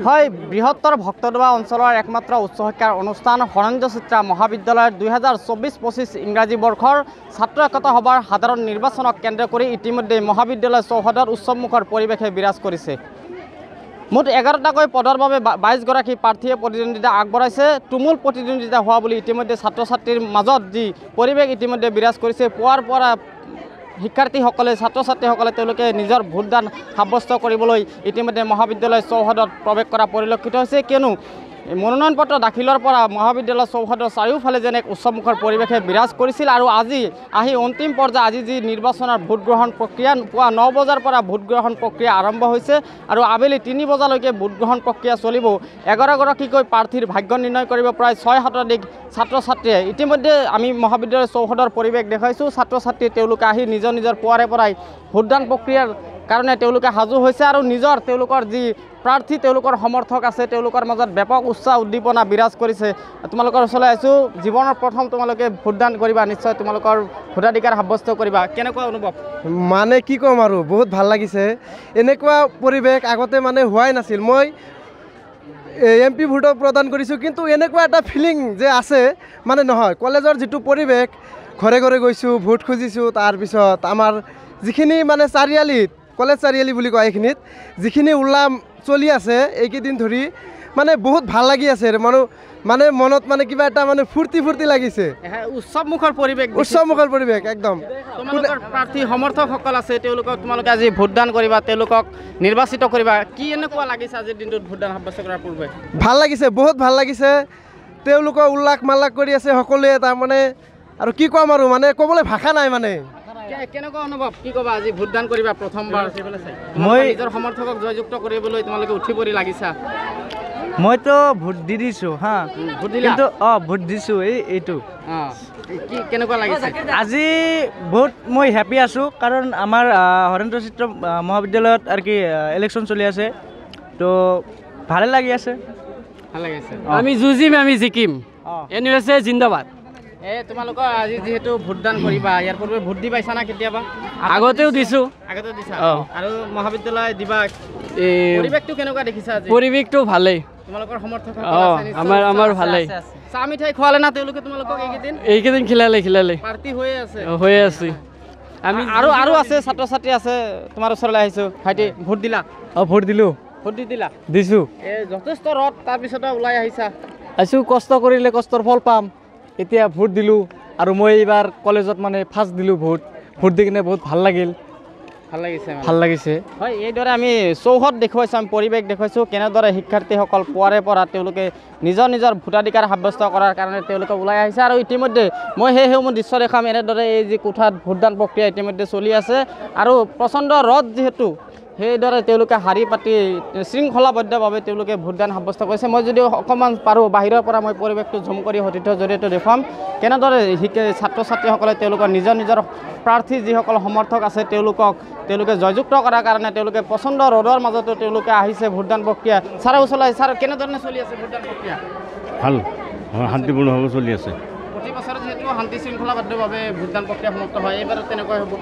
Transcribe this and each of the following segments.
হয় বৃহত্তৰ ভক্তদোৱা অঞ্চলৰ একমাত্ৰ উচ্চ শিক্ষাৰ অনুষ্ঠান হৰেন্দ্ৰ চিত্ৰা মহাবিদ্যালয়ৰ 2024-25 ইংৰাজী বৰ্ষৰ ছাত্ৰ একতা সভাৰ সাধাৰণ নিৰ্বাচনক কেন্দ্ৰ কৰি ইতিমধ্যে মহাবিদ্যালয় চৌহদত উৎসৱমুখৰ পৰিৱেশে বিৰাজ কৰিছে। মুঠ 11টাকৈ পদৰ বাবে 22গৰাকী প্ৰাৰ্থীয়ে প্ৰতিদ্বন্দ্বিতা আগবঢ়াইছে। তুমুল প্ৰতিদ্বন্দ্বিতা হোৱা বুলি ইতিমধ্যে ছাত্ৰ ছাত্ৰীৰ মাজত যি পৰিৱেশ ইতিমধ্যে বিৰাজ কৰিছে। পুৱাৰ পৰা শিক্ষাৰ্থীসকলে ছাত্ৰ ছাত্ৰীসকলে তেওঁলোকে নিজৰ ভোটদান সাব্যস্ত কৰিবলৈ ইতিমধ্যে মহাবিদ্যালয় চৌহদত প্ৰৱেশ কৰা পৰিলক্ষিত হৈছে। কিয়নো মনোনয়ন পত্ৰ দাখিলৰ পৰা মহাবিদ্যালয় চৌহদৰ চাৰিওফালে যেনে এক উৎসৱমুখৰ পৰিৱেশে বিৰাজ কৰিছিল। আৰু আজি আহি অন্তিম পৰ্যায় আজি যি নিৰ্বাচনৰ ভোট গ্ৰহণ প্ৰক্ৰিয়া পুৱা 9 বজাৰ পৰা ভোট গ্ৰহণ প্ৰক্ৰিয়া আৰম্ভ হৈছে আৰু আবেলি 3 বজালৈকে ভোট গ্ৰহণ প্ৰক্ৰিয়া চলিব। 11গৰাকীকৈ প্ৰাৰ্থীৰ ভাগ্য নিৰ্ণয় কৰিব প্ৰায় 6-7 ছাত্ৰ ছাত্ৰীয়ে ইতিমধ্যে আমি মহাবিদ্যালয় চৌহদৰ পৰিৱেশ দেখাইছোঁ। ছাত্ৰ ছাত্ৰী তেওঁলোকে আহি নিজৰ পুৱাৰে পৰাই ভোটদান প্ৰক্ৰিয়াৰ কাৰণে তেওঁলোকে সাজু হৈছে আৰু তেওঁলোকৰ যি প্ৰাৰ্থী তেওঁলোকৰ সমৰ্থক আছে তেওঁলোকৰ মাজত ব্যাপক উৎসাহ উদ্দীপনা বিৰাজ কৰিছে। তোমালোকৰ ওচৰলৈ আহিছোঁ। জীৱনৰ প্ৰথম তোমালোকে ভোটদান কৰিবা, নিশ্চয় তোমালোকৰ ভোটাধিকাৰ সাব্যস্ত কৰিবা, কেনেকুৱা অনুভৱ? মানে কি ক'ম আৰু বহুত ভাল লাগিছে। এনেকুৱা পৰিৱেশ আগতে মানে হোৱাই নাছিল। মই MP ভোটক প্ৰদান কৰিছোঁ, কিন্তু এনেকুৱা এটা ফিলিং যে আছে মানে নহয়। কলেজৰ যিটো পৰিৱেশ, ঘৰে ঘৰে গৈছোঁ, ভোট খুজিছোঁ। তাৰপিছত আমাৰ যিখিনি মানে চাৰিআলিত কলেজ চাৰিআলি বুলি কয় এইখিনিত যিখিনি উল্লাম চলি আছে এইকেইদিন ধৰি মানে বহুত ভাল লাগি আছে। মানে মনত মানে কিবা এটা মানে ফূৰ্তি লাগিছে। উৎসৱমুখৰ পৰিৱেশ একদম। তোমালোকৰ প্ৰাৰ্থী সমৰ্থকসকল আছে তোমালোকে আজি ভোটদান কৰিবা, তেওঁলোকক নিৰ্বাচিত কৰিবা, কি এনেকুৱা লাগিছে আজিৰ দিনটোত ভোটদান সাব্যস্ত কৰাৰ পূৰ্বে? ভাল লাগিছে, বহুত ভাল লাগিছে। তেওঁলোকক উল্লাস মাল্লাস কৰি আছে সকলোৱে। তাৰমানে আৰু কি ক'ম আৰু মানে ক'বলৈ ভাষা নাই। মানে কেনেকুৱা অনুভৱ, কি ক'বা? আজি ভোটদান কৰিবা প্ৰথমবাৰ, মই নিজৰ সমৰ্থকক জয়যুক্ত কৰিবলৈ তোমালোকে উঠি পৰি লাগিছা? মইতো ভোট দি দিছোঁ হা, কিন্তু ভোট দিছোঁ এইটো। কি কেনেকুৱা লাগিছে আজি? বহুত মই হেপী আছোঁ, কাৰণ আমাৰ হৰেন্দ্ৰ চিত্ৰ মহাবিদ্যালয়ত আৰু কি ইলেকশ্যন চলি আছে, তো ভালে লাগি আছে। ভাল লাগিছে। আমি যুঁজিম, আমি জিকিম। USA জিন্দাবাদ। তোমালোকৰ আজি যিহেতু ভোটদান কৰিবা, ইয়াৰ পূৰ্বে ভোট দি পাইছা না কেতিয়াবা? আগতেও দিছোঁ। আগতে দিছা? আৰু মহাবিদ্যালয় দিবা, পৰিৱেশটো কেনেকুৱা দেখিছা আজি? পৰিৱেশটো ভালেই। তোমালোকৰ সমৰ্থক আমাৰ ভালেই। চাহ মিঠাই খোৱালে না তেওঁলোকে তোমালোকক? এইকেইদিন খিলালে পাৰ্টি হৈয়ে আছে। আমি আৰু আছে ছাত্ৰ ছাত্ৰী আছে, তোমাৰ ওচৰলৈ আহিছোঁ। ভাইটি ভোট দিলা? ভোট দিলোঁ। ভোট দিলা? দিছোঁ। যথেষ্ট ৰদ, তাৰপিছতে ওলাই আহিছা? কষ্ট কৰিলে কষ্টৰ ফল পাম। এতিয়া ভোট দিলোঁ আৰু মই এইবাৰ কলেজত মানে ফাৰ্ষ্ট দিলোঁ ভোট দি কিনে বহুত ভাল লাগিল। ভাল লাগিছে। হয়, এইদৰে আমি চৌহদ দেখুৱাইছোঁ, আমি পৰিৱেশ দেখুৱাইছোঁ কেনেদৰে শিক্ষাৰ্থীসকল পুৱাৰে পৰা তেওঁলোকে নিজৰ ভোটাধিকাৰ সাব্যস্ত কৰাৰ কাৰণে তেওঁলোকে ওলাই আহিছে। আৰু ইতিমধ্যে মই সেইসমূহ দৃশ্য দেখাম। এনেদৰে এই যি কোঠাত ভোটদান প্ৰক্ৰিয়া ইতিমধ্যে চলি আছে আৰু প্ৰচণ্ড ৰদ যিহেতু, সেইদৰে তেওঁলোকে শাৰী পাতি শৃংখলাবদ্ধভাৱে তেওঁলোকে ভোটদান সাব্যস্ত কৰিছে। মই যদি অকণমান পাৰোঁ বাহিৰৰ পৰা মই পৰিৱেশটো ঝুম কৰি সতীৰ্থৰ জৰিয়তে দেখুৱাম কেনেদৰে ছাত্ৰ ছাত্ৰীসকলে তেওঁলোকৰ নিজৰ প্ৰাৰ্থী যিসকল সমৰ্থক আছে তেওঁলোকে জয়যুক্ত কৰাৰ কাৰণে তেওঁলোকে প্ৰচণ্ড ৰ'দৰ মাজতো তেওঁলোকে আহিছে ভোটদান প্ৰক্ৰিয়া। ছাৰৰ ওচৰলৈ, ছাৰ কেনেধৰণে চলি আছে ভোটদান প্ৰক্ৰিয়া? ভাল, শান্তিপূৰ্ণভাৱে চলি আছে। প্ৰতি বছৰ যিহেতু শান্তি শৃংখলাবদ্ধভাৱে ভোটদান প্ৰক্ৰিয়া সমাপ্ত হয়, এইবাৰো তেনেকুৱাই হ'ব?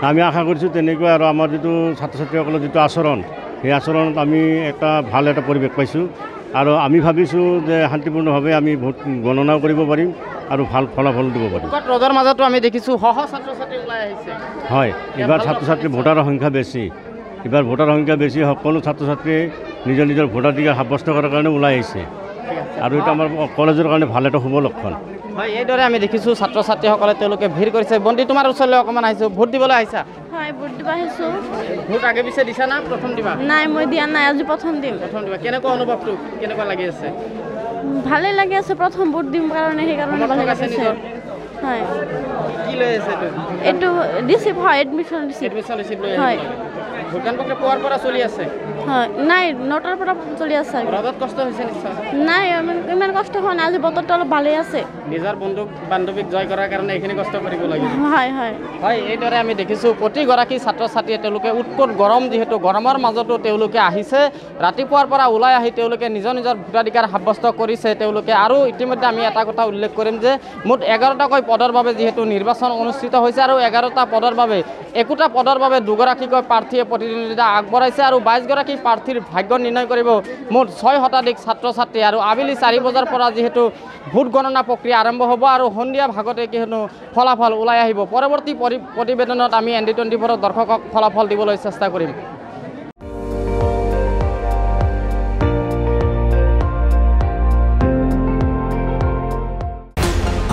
আমি আশা কৰিছোঁ তেনেকুৱা। আৰু আমাৰ যিটো ছাত্ৰ ছাত্ৰীসকলৰ যিটো আচৰণ, সেই আচৰণত আমি ভাল এটা পৰিৱেশ পাইছোঁ। আৰু আমি ভাবিছোঁ যে শান্তিপূৰ্ণভাৱে আমি ভোট গণনাও কৰিব পাৰিম আৰু ভাল ফলাফল দিব পাৰিম। ৰ'দৰ মাজতো আমি দেখিছোঁ ছাত্ৰ ছাত্ৰী ওলাই আহিছে। হয়, এইবাৰ ছাত্ৰ ছাত্ৰীৰ ভোটাৰৰ সংখ্যা বেছি। সকলো ছাত্ৰ ছাত্ৰীয়ে নিজৰ ভোটাধিকাৰ সাব্যস্ত কৰাৰ কাৰণে ওলাই আহিছে আৰু এইটো আমাৰ কলেজৰ কাৰণে ভাল এটা শুভ লক্ষণ। হয়, এইদৰে আমি দেখিছোঁ ছাত্ৰ ছাত্ৰীসকলে তেওঁলোকে ভিৰ কৰিছে। বন্তি, তোমাৰ ওচৰলৈ অকণমান আহিছোঁ। ভোট দিবলৈ আহিছা? হয়, ভোট দিব আহিছোঁ। ভোট আগে পিছে দিছা না প্ৰথম দিবা? নাই, মই দিয়া নাই, আজি প্ৰথম দিম। দিবা। কেনেকুৱা অনুভৱটো কেনেকুৱা লাগি আছে? ভালে লাগি আছে, প্ৰথম ভোট দিম কাৰণে, সেইকাৰণে ভালে লাগিছে। হয়। কি লৈ আছে এইটো ৰিচিপ্ট? হয়, এডমিশ্যন ৰিচিপ্ট লৈ হয়। ভোটদান প্ৰক্ৰিয়া পুৱাৰ পৰা চলি আছে? হয়, নাই 9টাৰ পৰা চলি আছে। ৰ'দত কষ্ট হৈছে নিশ্চয়? নাই, ইমান কষ্ট হোৱা নাই। আজি বতৰটো অলপ ভালেই আছে। নিজৰ বন্ধু বান্ধৱীক জয় কৰাৰ কাৰণে এইখিনি কষ্ট কৰিব লাগিব। হয়, এইদৰে আমি দেখিছোঁ প্ৰতিগৰাকী ছাত্ৰ ছাত্ৰীয়ে তেওঁলোকে উৎকট গৰম, যিহেতু গৰমৰ মাজতো তেওঁলোকে আহিছে। ৰাতিপুৱাৰ পৰা ওলাই আহি তেওঁলোকে নিজৰ ভোটাধিকাৰ সাব্যস্ত কৰিছে তেওঁলোকে। আৰু ইতিমধ্যে আমি এটা কথা উল্লেখ কৰিম যে মুঠ 11টাকৈ পদৰ বাবে যিহেতু নিৰ্বাচন অনুষ্ঠিত হৈছে আৰু 11টা পদৰ বাবে 2গৰাকীকৈ প্ৰাৰ্থীয়ে প্ৰতিদ্বন্দ্বিতা আগবঢ়াইছে আৰু 22গৰাকী প্ৰাৰ্থীৰ ভাগ্য নিৰ্ণয় কৰিব মুঠ 6 শতাধিক ছাত্ৰ ছাত্ৰী আৰু আবেলি 4 বজাৰ পৰা যিহেতু ভোট গণনা প্ৰক্ৰিয়া আৰম্ভ হ'ব আৰু সন্ধিয়া ভাগতে কিহেতু ফলাফল ওলাই আহিব পৰৱৰ্তী প্ৰতিবেদনত আমি ND24 দৰ্শকক ফলাফল দিবলৈ চেষ্টা কৰিম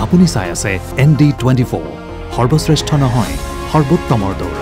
আপুনি চাই আছে ND24 সৰ্বশ্ৰেষ্ঠ নহয় সৰ্বোত্তমৰ দৌৰ